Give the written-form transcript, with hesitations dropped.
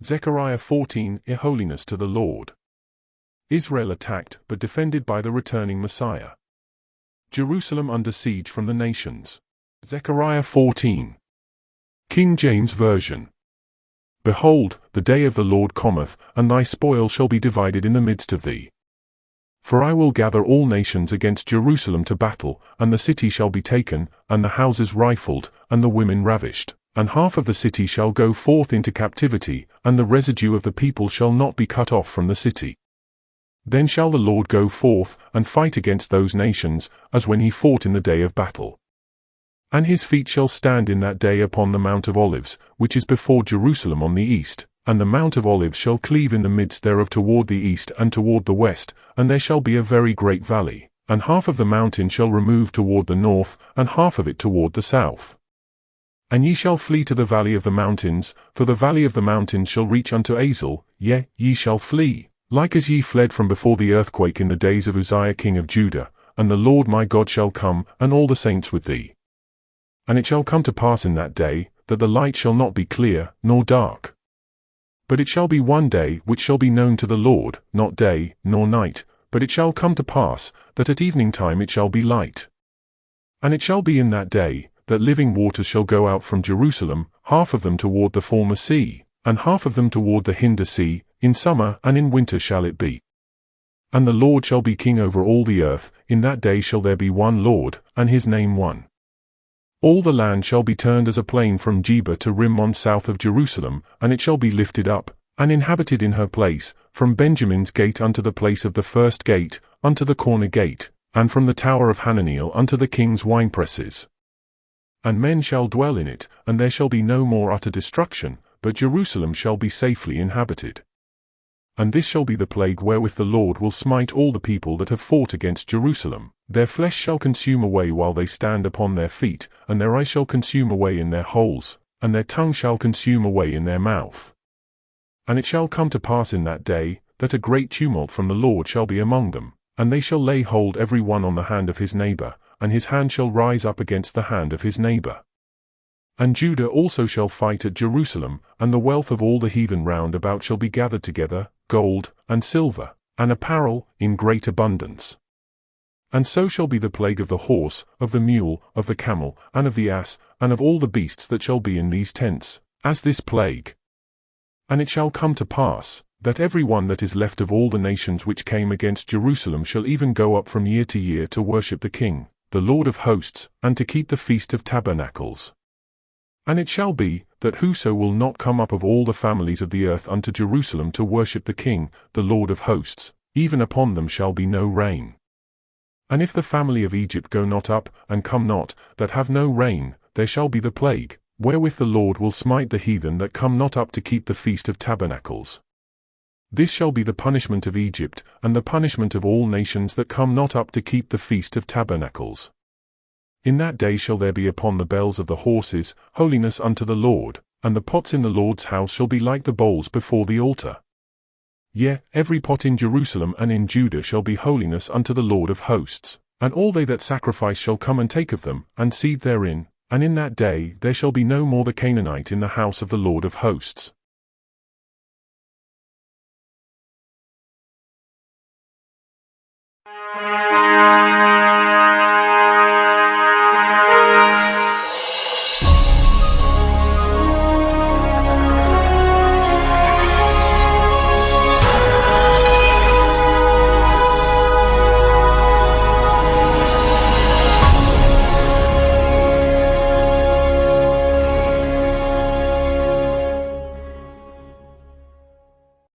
Zechariah 14. Holiness to the Lord. Israel attacked but defended by the returning Messiah. Jerusalem under siege from the nations. Zechariah 14. King James Version. Behold, the day of the Lord cometh, and thy spoil shall be divided in the midst of thee. For I will gather all nations against Jerusalem to battle, and the city shall be taken, and the houses rifled, and the women ravished. And half of the city shall go forth into captivity, and the residue of the people shall not be cut off from the city. Then shall the Lord go forth, and fight against those nations, as when he fought in the day of battle. And his feet shall stand in that day upon the Mount of Olives, which is before Jerusalem on the east, and the Mount of Olives shall cleave in the midst thereof toward the east and toward the west, and there shall be a very great valley, and half of the mountain shall remove toward the north, and half of it toward the south. And ye shall flee to the valley of the mountains, for the valley of the mountains shall reach unto Azal, yea, ye shall flee, like as ye fled from before the earthquake in the days of Uzziah king of Judah, and the Lord my God shall come, and all the saints with thee. And it shall come to pass in that day, that the light shall not be clear, nor dark. But it shall be one day which shall be known to the Lord, not day, nor night, but it shall come to pass, that at evening time it shall be light. And it shall be in that day, that living waters shall go out from Jerusalem, half of them toward the former sea, and half of them toward the hinder sea, in summer and in winter shall it be. And the Lord shall be king over all the earth, in that day shall there be one Lord, and his name one. All the land shall be turned as a plain from Geba to Rimmon south of Jerusalem, and it shall be lifted up, and inhabited in her place, from Benjamin's gate unto the place of the first gate, unto the corner gate, and from the tower of Hananiel unto the king's winepresses. And men shall dwell in it, and there shall be no more utter destruction, but Jerusalem shall be safely inhabited. And this shall be the plague wherewith the Lord will smite all the people that have fought against Jerusalem. Their flesh shall consume away while they stand upon their feet, and their eyes shall consume away in their holes, and their tongue shall consume away in their mouth. And it shall come to pass in that day, that a great tumult from the Lord shall be among them, and they shall lay hold every one on the hand of his neighbor, and his hand shall rise up against the hand of his neighbor. And Judah also shall fight at Jerusalem, and the wealth of all the heathen round about shall be gathered together, gold, and silver, and apparel, in great abundance. And so shall be the plague of the horse, of the mule, of the camel, and of the ass, and of all the beasts that shall be in these tents, as this plague. And it shall come to pass, that every one that is left of all the nations which came against Jerusalem shall even go up from year to worship the King, the Lord of hosts, and to keep the Feast of Tabernacles. And it shall be, that whoso will not come up of all the families of the earth unto Jerusalem to worship the King, the Lord of hosts, even upon them shall be no rain. And if the family of Egypt go not up, and come not, that have no rain, there shall be the plague, wherewith the Lord will smite the heathen that come not up to keep the Feast of Tabernacles. This shall be the punishment of Egypt, and the punishment of all nations that come not up to keep the Feast of Tabernacles. In that day shall there be upon the bells of the horses, holiness unto the Lord, and the pots in the Lord's house shall be like the bowls before the altar. Yea, every pot in Jerusalem and in Judah shall be holiness unto the Lord of hosts, and all they that sacrifice shall come and take of them, and seethe therein, and in that day there shall be no more the Canaanite in the house of the Lord of hosts.